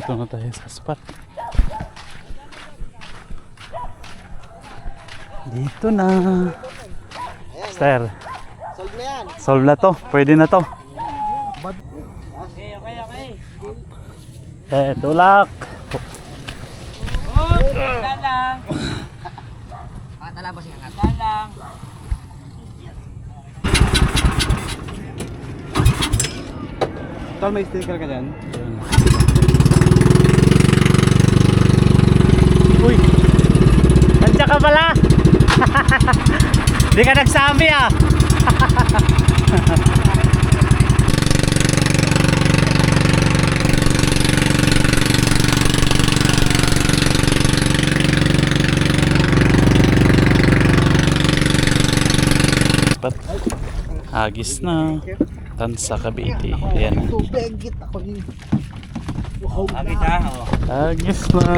Dito na tayo sa spot. Dito na. Sir. Solve na yan. Solve na to. Pwede na to. Okay. Tulak. Dalang. Patalabas nga. Dalang. Tol, may sticker ka dyan? Uy. Nandiyan ka pala. Di ka nagsabi ah. Hagis na. Tansa Cavite. Ayan na. Tubig ako ni. Hagis ha. Hagis na.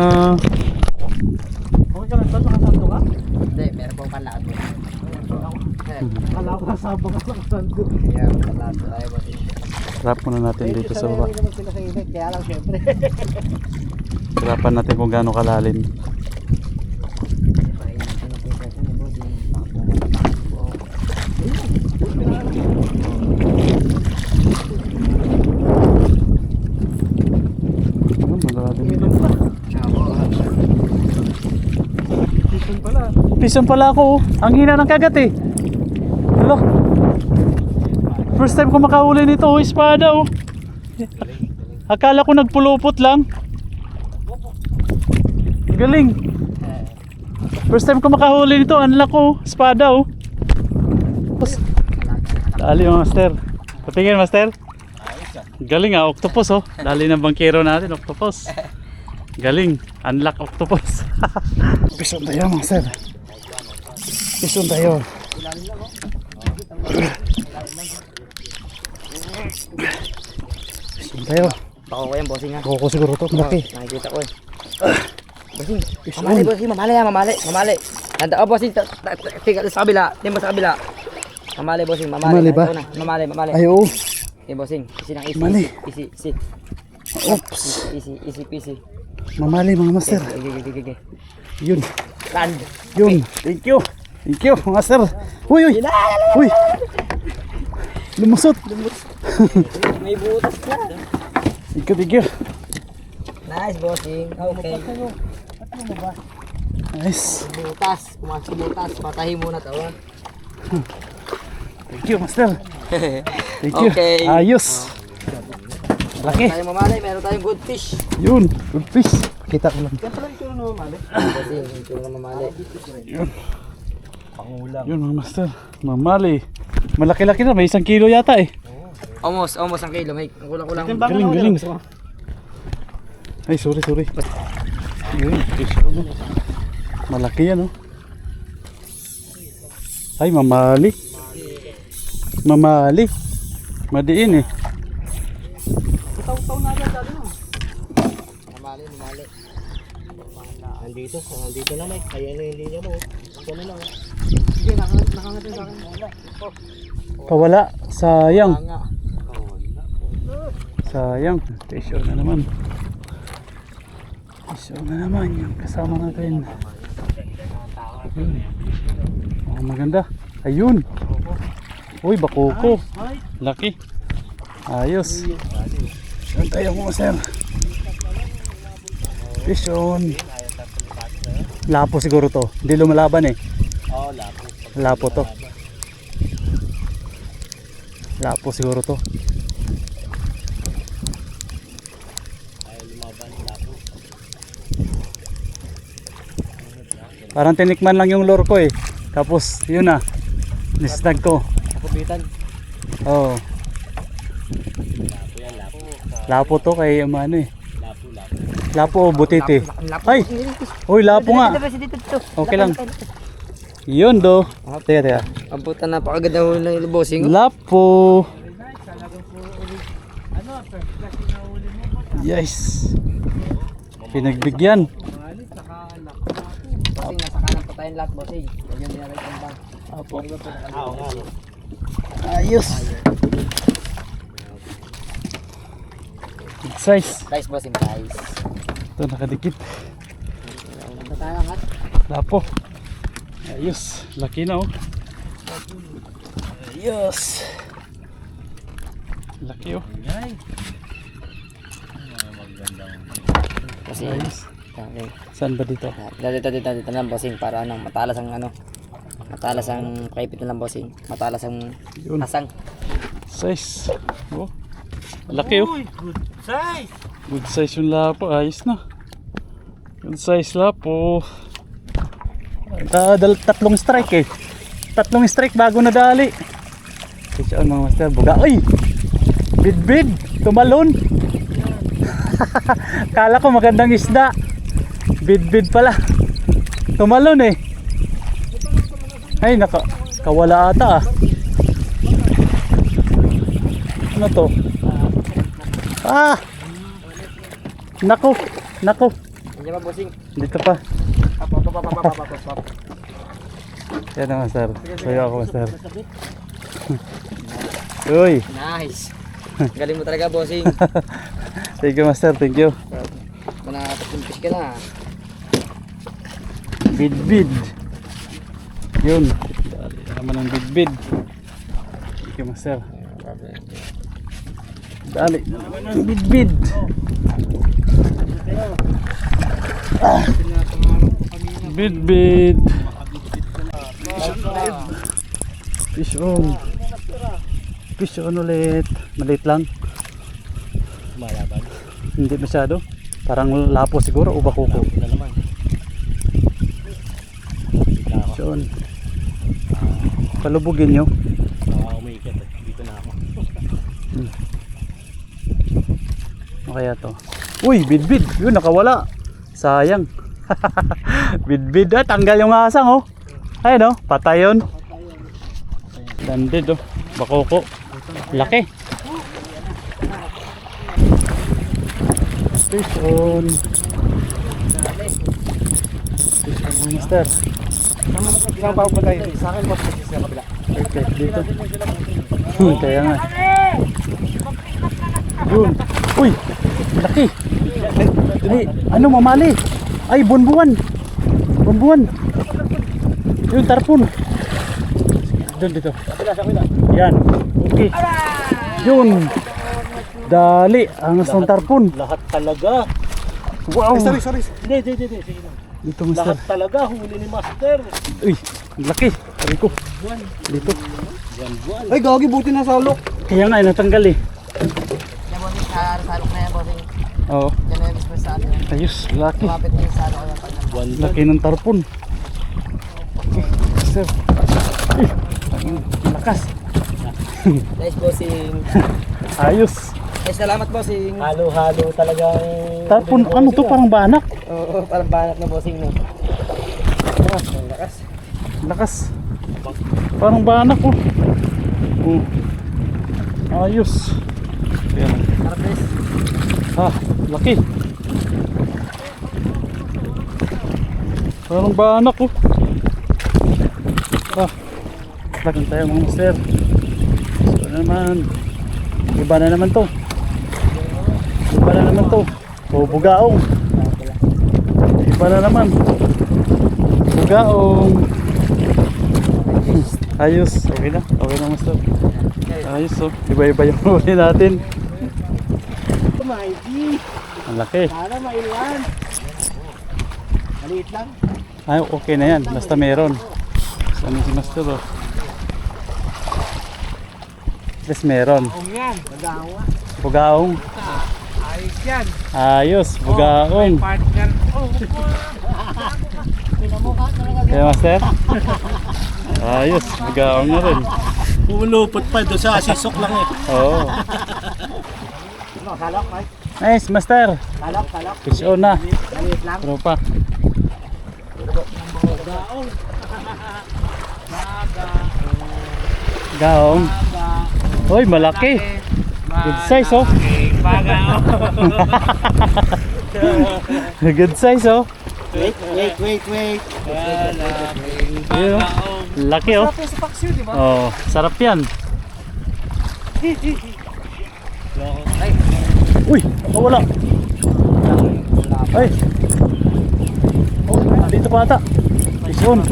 Okay ka lang tol, nakasanto ka? Hindi, meron po kalaad mo. Kala ko kasabang ka nakasanto. Yeah, kalaad tayo ba? Trap muna natin dito sa baba. Kaya lang syempre. Trapan natin kung gaano kalalim. Pison pala ako. Ang hina ng kagat eh. Hello. First time ko makahuli nito, espada oh. Akala ko nagpulupot lang. Galing. First time ko makahuli nito, unlock ko, espada oh. Dali mga master. Patingin master. Galing ah, octopus oh. Dali ng bangkero natin, octopus. Galing, unlock octopus. Pison tayo master. Pison tayo. Pison tayo. Bako ko yan, bossing ha. Bako ko siguro to, malaki. Nakikita ko eh. Bossing, mamali bossing, mamali ha, mamali. Nanda, oh bossing, tinggal sa kabila, timba sa kabila. Mamali bossing, Mamali ba? Mamali. Ay oo. Okay bossing, easy ng easy. Mali. Easy. Oops. Easy peasy. Mamali mga master. Okay. Yun. Land. Yun. Thank you, master. Uy. Lumusot. May butas na. Thank you. Nice bossing, okay. Nice. Butas, pumasok butas, patahin muna to ha. Thank you, master. Thank you. Okay. Ayos. Laki. Tayo mamali, meron tayong good fish. Yun. Good fish. Kita ko lang. Siyempre lang ito na mamali. Bossing, ito na mamali. Yun. Pangulam. Yun mga master. Mamali. Malaki-laki na. May 1 kilo yata eh. Almost 1 kilo. May kulang-kulang. Galing. Ay, sorry. Yun. Malaki yan oh. Ay, mamali. Madiin eh. Taw-taw na yan dali mo. Mamali. Nandito na Mike. Kaya na yung linya mo. Gano'n lang. Sige, nakangatin sa akin. Kawala. Sayang. Nga. Sayang. Station na naman. Yung kasama natin. Oh, maganda. Ayun. Uy, bakoko. Laki. Ayos. Saan tayo mo, sir? Fishon. Lapo siguro to. Hindi lumalaban eh. Oo, lapo. Lapo to. Lapo siguro to. Parang tinikman lang yung lure ko eh. Tapos yun na. Nisnag ko. Nakubitan. Oo. Lapo to kay ano eh. Lapo o butiti. Ay! Uy, lapo nga. Okay lang. Yun do. Teka. Amputan, napakaganda huli ng bossing. Lapo. Yes. Pinagbigyan. Bossing, nasa kanan pa tayong lahat, bossing. Huwag yung dinalay kong bang. Apo. Ayos. size. Price bossing, price. Ito nakadikit. Natalangat. Lapo. Ayos. Laki na oh. Ayos. Laki oh. Bossing. Ayos. Okay. Saan ba dito? Dito lang bossing para ano, matalas ang ano. Matalas ang kaipit na lang bossing. Matalas ang Yun. asang. Size. Oh. Laki oh. Good size. Good size yung lapo. Ayos na. Good size lapo. Tatlong strike eh. Tatlong strike bago nadali. Kasi mga master. Buga. Ay! Bid-bid. Tumalon. Kala ko magandang isda. Bid-bid pala. Tumalon eh. Ay kawala ata ah. Ano to? Ah! Nako. Nako. Hindi pa bossing. Dito pa. Pop. Yan na master. Sayo ako master. Uy. Nice. Galing mo talaga bossing. Thank you master. Thank you. Kung nakatapimpis ka na. Bid-bid. Yun. Dali naman ang bid-bid. Thank you master. Dali naman ang bid-bid. Bid-bid. Fish on. Fish on ulit. Maliit lang. Malaban. Hindi masyado. Parang lapo siguro o bakuko. Na naman. Fish on. Palubugin nyo. Umiikot. Dito na ako. Ano kaya to? Uy, bid-bid. Yun, nakawala. Sayang. Bid-bid. Ah, tanggal yung asang oh. Ayun oh, patay yun. Landed oh. Bakoko. Laki. Fish on. Fish on master. Isang pa po tayo. Sa akin boss kasi sa kabila. Perfect dito. Kaya nga. Yun. Uy, laki. Ay, ano mamali? Ay, bunbuan. Bunbuan. Yun, tarpon. Doon dito. Yan. Okay. Yun. Dali. Angas ng tarpon. Lahat talaga. Wow. Sorry. Hindi. Sige na. Dito, master. Lahat talaga huli ni Master. Uy, laki. Sabi ko. Dito. Ay, gagi, buti na salok. Kaya nga, natanggal eh. Yan bossing, salok na yan bossing. Oo. Yan na yung express sa atin. Ayos, laki. Kumapit na yung salok ko yan. Laki ng tarpon. Okay, master. Uy, ang lakas. Nice bossing. Ayos. Salamat bossing. Halo-halo talagang... Tarpon, ano to? Parang banak. Oo, parang banat na bossing no. Ang lakas. Lakas. Parang banak oh. Ayos. Ayan. Harvest. Ah, laki. Parang banak oh. Ah, laki tayo mga master. So naman. Iba na naman to. Iba na naman to. O bugaong. Iba na naman. Bugaong. Ayos. Okay na. Okay na master. Ayos oh. Iba-iba yung huli natin. Mighty. Ang laki. Sana mailan. Maliit lang. Ay, okay na yan. Basta meron. Saan si master oh. At least meron. Kung yan, magawa. Bugaong. Ayos yan. Ayos. Bugaong. Partner. Kaya master? Ayos. Bugaong na rin. Pumulupot pa doon sa asisok lang eh. Oo. Salok, ay. Nice master. Salok. Fish on na. Maliit lang. Tropa. Gaong. Gaong. Hoy, malaki. Good size oh. Good size oh. Wait. Yun, oh. Laki oh. Tapos sa paksiw, di ba? Oh, sarap yan. Ay. Uy! Wala. Ay! Oh, dito pa ata. Nice one.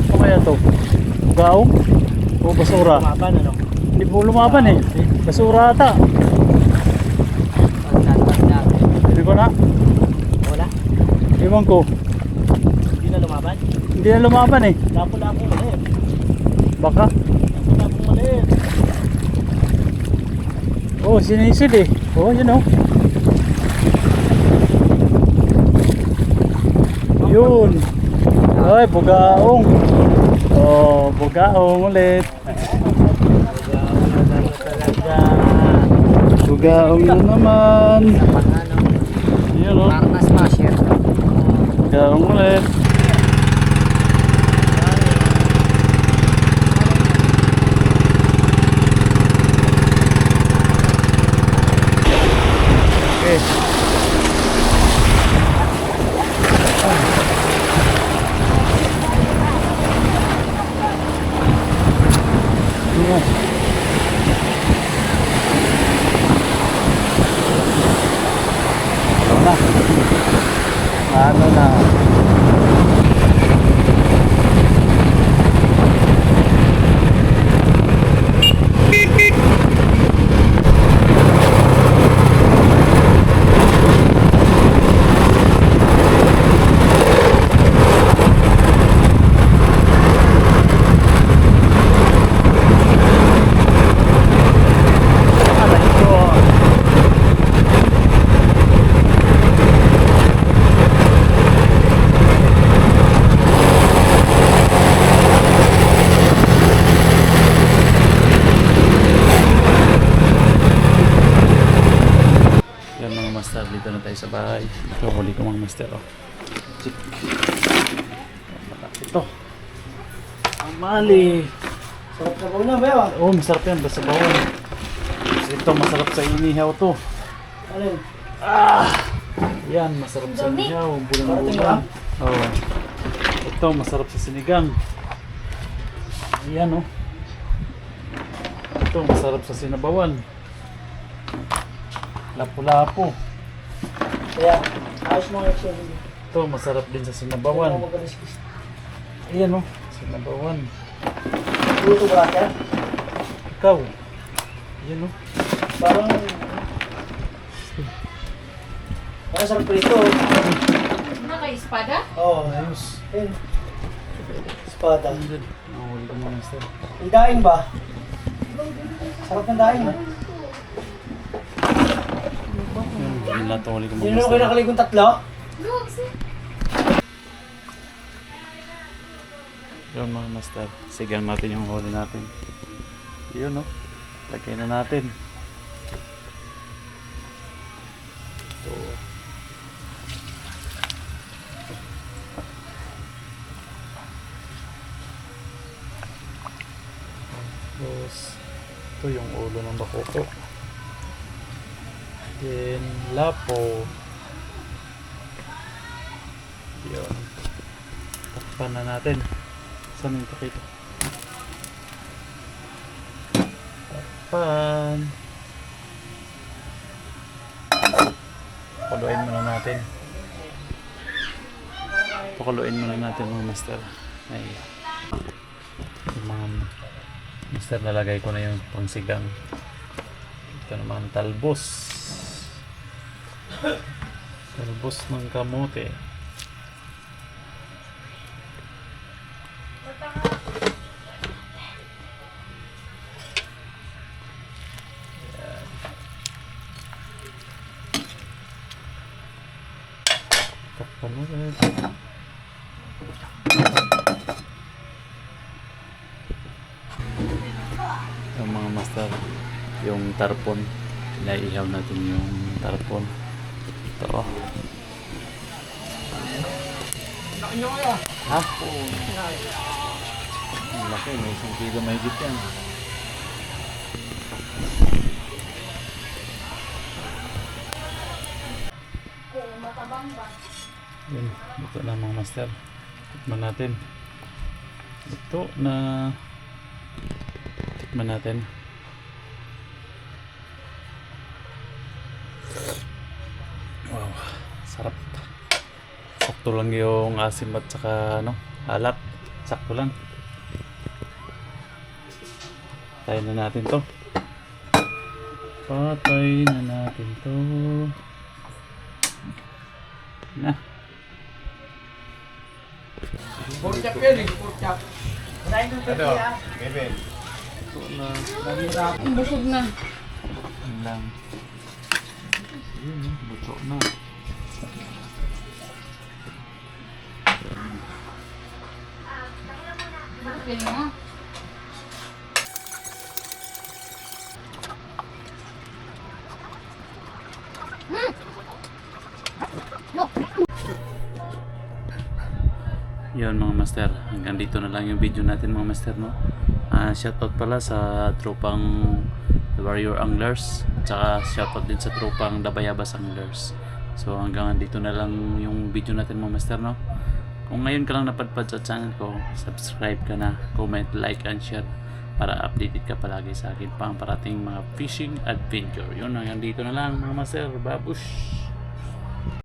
Ano kaya to? Gaong? O basura? Lumaban, ano? Hindi po lumaban eh. Basura ata. Hindi ko na. Wala? Ewan ko. Hindi na lumaban? Hindi na lumaban eh. Lapo-lapo maliit. Baka. Lapo maliit. Oh, sinisid eh. Oh, yun oh. Yun. Ay, bugaong. Oh, bugaong ulit. Talaga. Bugaong na naman. Ano? Yun oh. Parang na-smasher. Bugaong ulit. Okay. Ano na? Ano ito? Yan mga master, dito na tayo sa bahay. Ito, huli ko mga master. Oh. Chik. Ito. Ang mali. Sarap na na ba yun? Oh, masarap yan. Basta bawal. Kasi ito, masarap sa inihaw to. Alin? Yan, masarap sa inihaw. Parating Bulang-bulang. Oh. Ito, masarap sa sinigang. Ayan, oh. Ito, masarap sa sinabawan. Lapu-lapu. Kaya, ayos mo yung action. Ito, masarap din sa sinabawan. Ayan, oh. Sinabawan. Luto ba ka? Ikaw. Ayan, oh. Parang sarap prito. Naka-espada? Oo, ayos. Ayun. Espada. Huli ko mga master. Yung daing ba? Sarap ng daing. Yun lahat huli ko mga Sino na kayo master. nakaligong tatlo? Yun mga master. Sigan natin yung huli natin. Yun, oh. Lagay na natin. Ito. Tapos, ito yung ulo ng bakoko. Then, lapo. Yun. Takpan na natin. Saan yung takip? Takpan. Pakuluin muna natin. Pakuluin muna natin mga master. Ay. Yung mga master, lalagay ko na yung pangsigang. Ito naman talbos. Talbos ng kamote. Yan. Takpan ulit. Yung mga master, yung tarpon, naiihaw natin yung tarpon. Ito, oh. Ha? Ang laki, may 1 kilo mahigit yan. Yun, ito na mga master. Tikman natin. Ito na tikman natin. Sarap. Sakto lang yung asim at saka ano, alat. Sakto lang. Patayin na natin to. Patayin na natin to. Na. Pork chop yan eh, pork chop. Busog na. Yan lang. Yun, luto na. Bakit mo? Yun mga master, hanggang dito na lang yung video natin mga master, no? Shoutout pala sa tropang The Warrior Anglers, tsaka shoutout din sa tropang The Bayabas Anglers. So hanggang dito na lang yung video natin mga master, no? Kung ngayon ka lang napadpad sa channel ko, subscribe ka na, comment, like, and share para updated ka palagi sa akin pang parating mga fishing adventure. Yun, hanggang dito na lang mga master. Babush!